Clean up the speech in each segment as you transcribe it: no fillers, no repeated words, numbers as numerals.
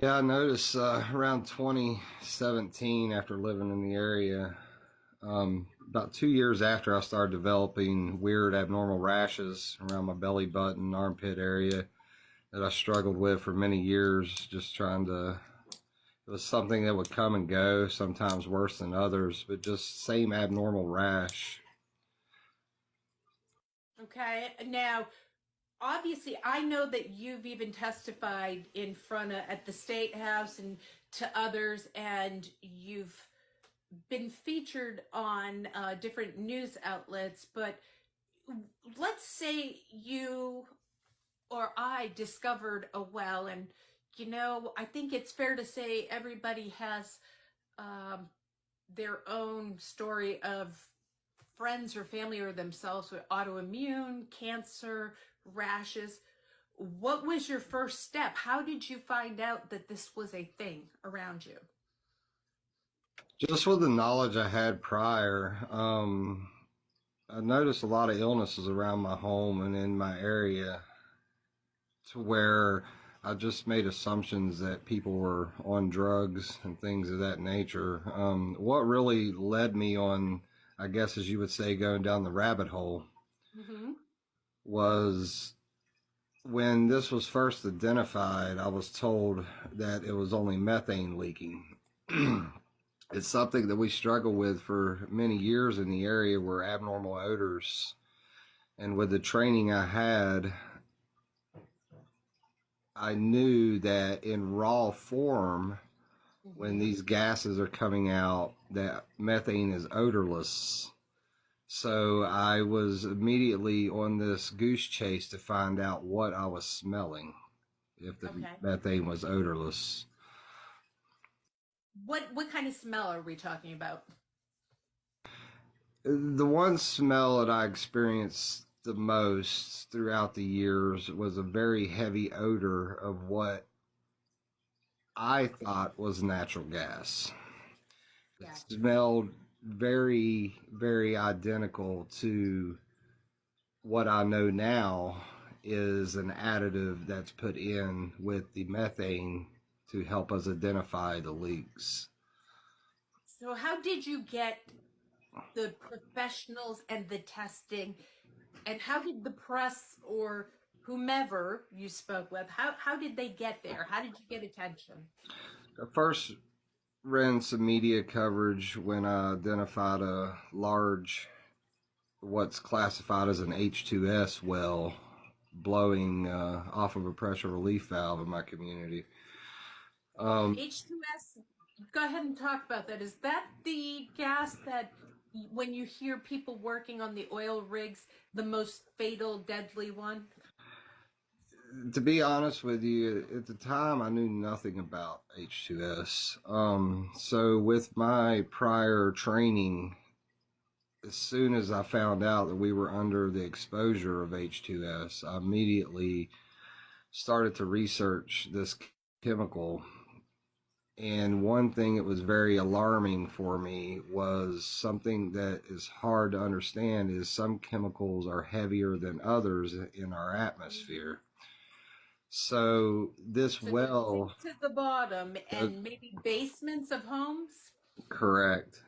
Yeah, I noticed around 2017, after living in the area, about 2 years after I started developing weird abnormal rashes around my belly button, armpit area that I struggled with for many years, just trying to. It was something that would come and go, sometimes worse than others, but just same abnormal rash. Okay. Now, obviously, I know that you've even testified in front of at the state house and to others, and you've been featured on different news outlets. But let's say you or I discovered a well, and I think it's fair to say everybody has um, their own story of friends or family or themselves with autoimmune, cancer, rashes. What was your first step? How did you find out that this was a thing around you? Just with the knowledge I had prior, I noticed a lot of illnesses around my home and in my area to where I just made assumptions that people were on drugs and things of that nature. What really led me on, I guess, as you would say, going down the rabbit hole Mm-hmm. was when this was first identified, I was told that it was only methane leaking. It's something that we struggle with for many years in the area where abnormal odors. And with the training I had, I knew that in raw form, when Mm-hmm. these gases are coming out, that methane is odorless. So I was immediately on this goose chase to find out what I was smelling, if the Okay. methane was odorless. What kind of smell are we talking about? The one smell that I experienced the most throughout the years was a very heavy odor of what I thought was natural gas. It Yeah. smelled very, very identical to what I know now is an additive that's put in with the methane to help us identify the leaks. So how did you get the professionals and the testing, and how did the press or whomever you spoke with, how did they get there? How did you get attention? I first ran some media coverage when I identified a large, what's classified as an H2S well blowing off of a pressure relief valve in my community. Um, H2S, go ahead and talk about that. Is that the gas that when you hear people working on the oil rigs, the most fatal, deadly one? to be honest with you, at the time I knew nothing about H2S. So with my prior training, as soon as I found out that we were under the exposure of H2S, I immediately started to research this chemical. And one thing that was very alarming for me was something that is hard to understand is some chemicals are heavier than others in our Mm-hmm. atmosphere. So this So to sink well, to the bottom uh, and maybe basements of homes? correct,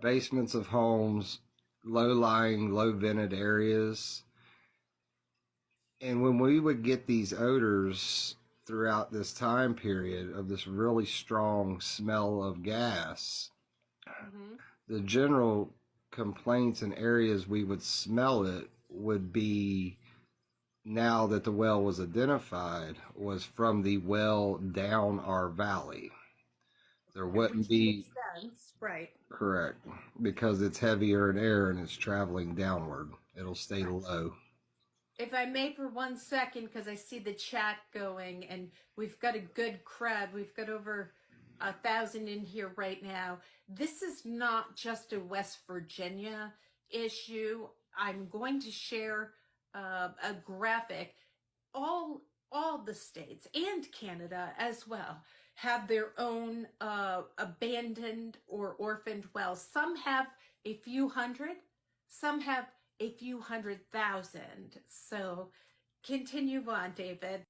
basements of homes, low lying, low vented areas. And when we would get these odors throughout this time period of this really strong smell of gas, Mm-hmm. the general complaints and areas we would smell it would be, now that the well was identified, was from the well down our valley. There Okay, wouldn't which makes be. sense, right? Correct, because it's heavier in air and it's traveling downward. It'll stay Gotcha. low. If I may for 1 second, because I see the chat going, and we've got a good crowd. We've got over 1,000 in here right now. This is not just a West Virginia issue. I'm going to share a graphic. All all the states and Canada as well have their own abandoned or orphaned wells. Some have a few hundred, some have a few 100,000. So continue on, David.